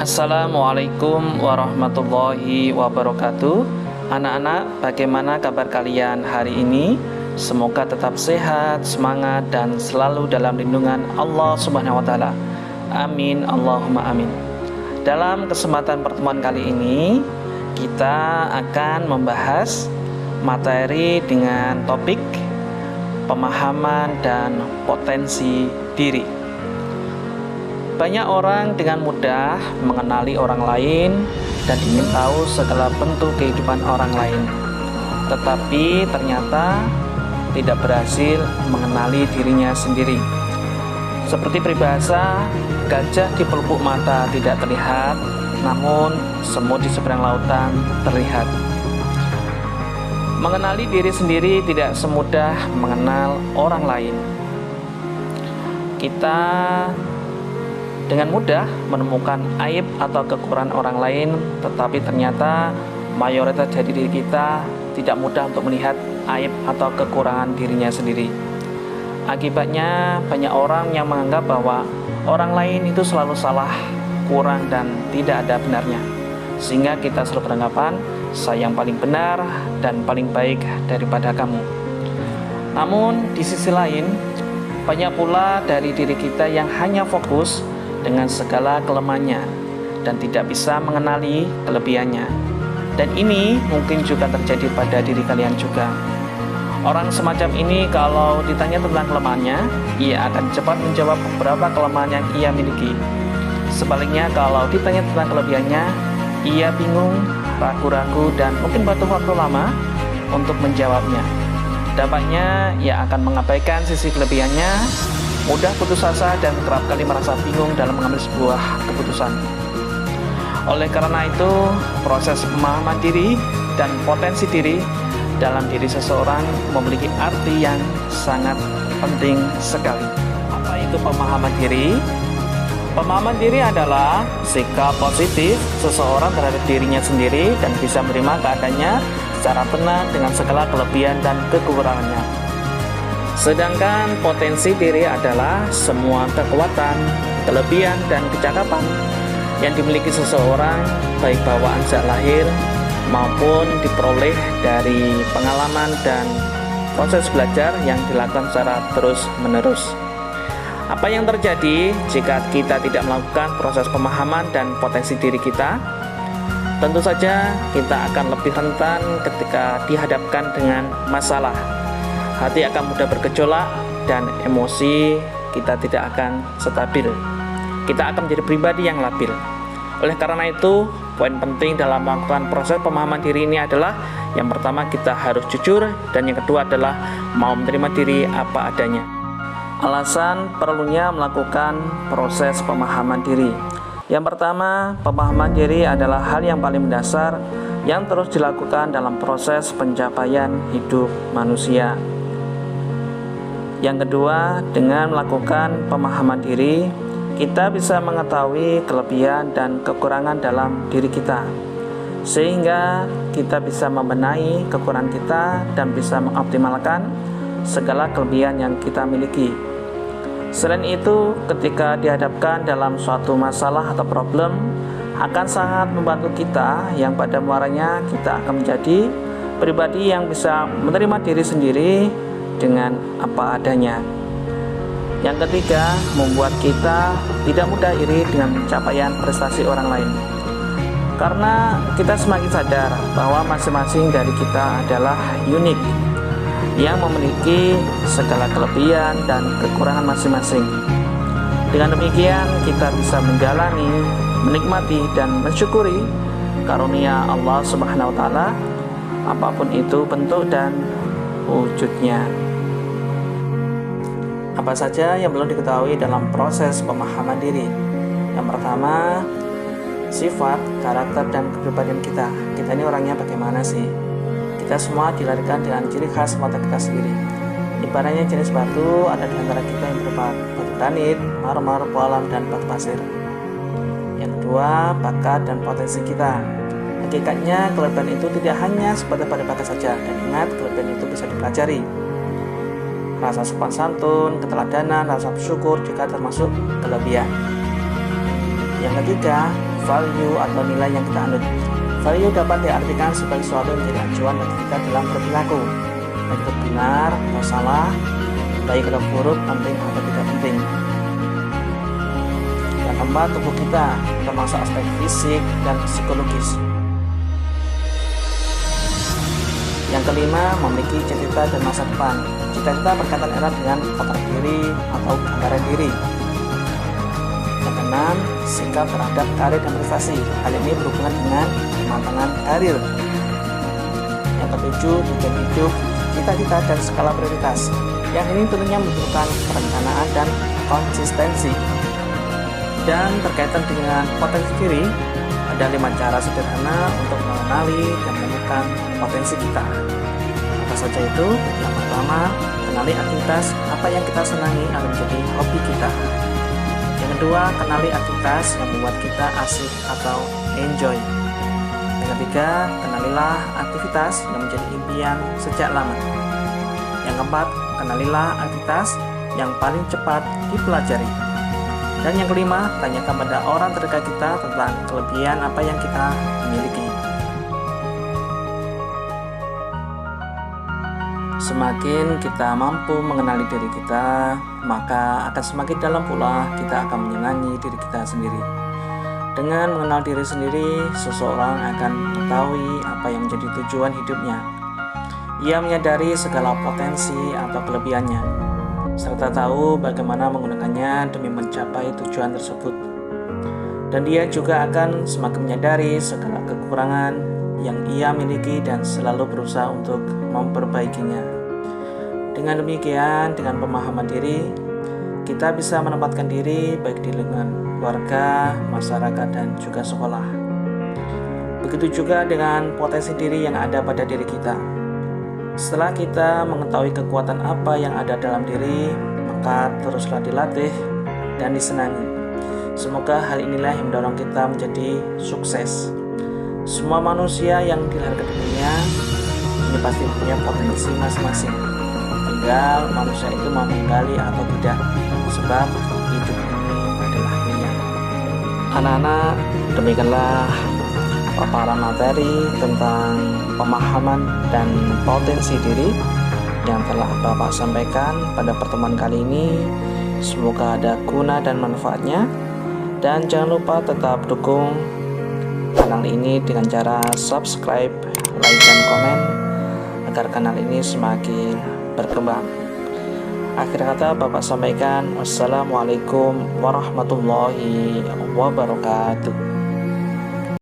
Assalamualaikum warahmatullahi wabarakatuh. Anak-anak, bagaimana kabar kalian hari ini? Semoga tetap sehat, semangat, dan selalu dalam lindungan Allah Subhanahu wa Ta'ala. Amin, Allahumma amin. Dalam kesempatan pertemuan kali ini, kita akan membahas materi dengan topik pemahaman dan potensi diri. Banyak orang dengan mudah mengenali orang lain dan ingin tahu segala bentuk kehidupan orang lain, tetapi ternyata tidak berhasil mengenali dirinya sendiri. Seperti peribahasa, gajah di pelupuk mata tidak terlihat, namun semut di seberang lautan terlihat. Mengenali diri sendiri tidak semudah mengenal orang lain. Kita dengan mudah menemukan aib atau kekurangan orang lain, tetapi ternyata mayoritas dari diri kita tidak mudah untuk melihat aib atau kekurangan dirinya sendiri. Akibatnya banyak orang yang menganggap bahwa orang lain itu selalu salah, kurang, dan tidak ada benarnya, sehingga kita selalu beranggapan saya yang paling benar dan paling baik daripada kamu. Namun di sisi lain, banyak pula dari diri kita yang hanya fokus dengan segala kelemahannya dan tidak bisa mengenali kelebihannya. Dan ini mungkin juga terjadi pada diri kalian juga. Orang semacam ini kalau ditanya tentang kelemahannya, ia akan cepat menjawab beberapa kelemahan yang ia miliki. Sebaliknya kalau ditanya tentang kelebihannya, ia bingung, ragu-ragu, dan mungkin butuh waktu lama untuk menjawabnya. Dampaknya ia akan mengabaikan sisi kelebihannya, mudah putus asa, dan kerap kali merasa bingung dalam mengambil sebuah keputusan. Oleh karena itu, proses pemahaman diri dan potensi diri dalam diri seseorang memiliki arti yang sangat penting sekali. Apa itu pemahaman diri? Pemahaman diri adalah sikap positif seseorang terhadap dirinya sendiri dan bisa menerima keadaannya secara tenang dengan segala kelebihan dan kekurangannya. Sedangkan potensi diri adalah semua kekuatan, kelebihan, dan kecakapan yang dimiliki seseorang, baik bawaan sejak lahir maupun diperoleh dari pengalaman dan proses belajar yang dilakukan secara terus-menerus. Apa yang terjadi jika kita tidak melakukan proses pemahaman dan potensi diri kita? Tentu saja kita akan lebih rentan ketika dihadapkan dengan masalah. Hati akan mudah bergejolak dan emosi kita tidak akan stabil. Kita akan menjadi pribadi yang labil. Oleh karena itu, poin penting dalam melakukan proses pemahaman diri ini adalah yang pertama, kita harus jujur, dan yang kedua adalah mau menerima diri apa adanya. Alasan perlunya melakukan proses pemahaman diri. Yang pertama, pemahaman diri adalah hal yang paling mendasar yang terus dilakukan dalam proses pencapaian hidup manusia. Yang kedua, dengan melakukan pemahaman diri, kita bisa mengetahui kelebihan dan kekurangan dalam diri kita, sehingga kita bisa membenahi kekurangan kita dan bisa mengoptimalkan segala kelebihan yang kita miliki. Selain itu, ketika dihadapkan dalam suatu masalah atau problem, akan sangat membantu kita yang pada muaranya kita akan menjadi pribadi yang bisa menerima diri sendiri dengan apa adanya. Yang ketiga, membuat kita tidak mudah iri dengan pencapaian prestasi orang lain, karena kita semakin sadar bahwa masing-masing dari kita adalah unik, yang memiliki segala kelebihan dan kekurangan masing-masing. Dengan demikian, kita bisa menjalani, menikmati, dan mensyukuri karunia Allah Subhanahu wa Ta'ala, apapun itu bentuk dan wujudnya. Apa saja yang perlu diketahui dalam proses pemahaman diri? Yang pertama, sifat, karakter, dan kepribadian kita. Kita ini orangnya bagaimana sih? Kita semua dilahirkan dengan ciri khas mata kita sendiri. Ibaratnya jenis batu ada di antara kita yang berupa batu granit, marmer, pualam, dan batu pasir. Yang kedua, bakat dan potensi kita. Hakikatnya kelebihan itu tidak hanya sebatas pada bakat saja, dan ingat kelebihan itu bisa dipelajari. Rasa sopan santun, keteladanan, rasa bersyukur juga termasuk kelebihan. Yang ketiga, value atau nilai yang kita anut. Value dapat diartikan sebagai sesuatu yang menjadi acuan bagi kita dalam berperilaku, baik itu benar atau salah, baik atau buruk, penting atau tidak penting. Yang keempat, tubuh kita, termasuk aspek fisik dan psikologis. Yang kelima, memiliki cita-cita dan masa depan. Cita-cita berkaitan erat dengan potret diri atau gambaran diri. Yang keenam, sikap terhadap karir dan prestasi. Hal ini berhubungan dengan kematangan karir. Yang ketujuh, tujuan hidup, cita-cita dan skala prioritas. Yang ini tentunya membutuhkan perencanaan dan konsistensi. Dan berkaitan dengan potensi diri, ada 5 cara sederhana untuk mengenali dan menemukan potensi kita. Apa saja itu? Yang pertama, kenali aktivitas apa yang kita senangi akan menjadi hobi kita. Yang kedua, kenali aktivitas yang membuat kita asik atau enjoy. Yang ketiga, kenalilah aktivitas yang menjadi impian sejak lama. Yang keempat, kenalilah aktivitas yang paling cepat dipelajari. Dan yang kelima, tanyakan pada orang terdekat kita tentang kelebihan apa yang kita miliki. Semakin kita mampu mengenali diri kita, maka akan semakin dalam pula kita akan menyenangi diri kita sendiri. Dengan mengenal diri sendiri, seseorang akan mengetahui apa yang menjadi tujuan hidupnya. Ia menyadari segala potensi atau kelebihannya, serta tahu bagaimana menggunakannya demi mencapai tujuan tersebut. Dan dia juga akan semakin menyadari segala kekurangan yang ia miliki dan selalu berusaha untuk memperbaikinya. Dengan demikian, dengan pemahaman diri, kita bisa menempatkan diri baik di lingkungan keluarga, masyarakat, dan juga sekolah. Begitu juga dengan potensi diri yang ada pada diri kita. Setelah kita mengetahui kekuatan apa yang ada dalam diri, maka teruslah dilatih dan disenangi. Semoga hal inilah yang mendorong kita menjadi sukses. Semua manusia yang dilahirkan ke dunia ini pasti punya potensi masing-masing. Tinggal manusia itu mau menggali atau tidak, sebab hidup ini adalah pilihan. Anak-anak, demikianlah paparan materi tentang pemahaman dan potensi diri yang telah Bapak sampaikan pada pertemuan kali ini. Semoga ada guna dan manfaatnya, dan jangan lupa tetap dukung kanal ini dengan cara subscribe, like, dan komen agar kanal ini semakin berkembang. Akhir kata Bapak sampaikan, wassalamualaikum warahmatullahi wabarakatuh.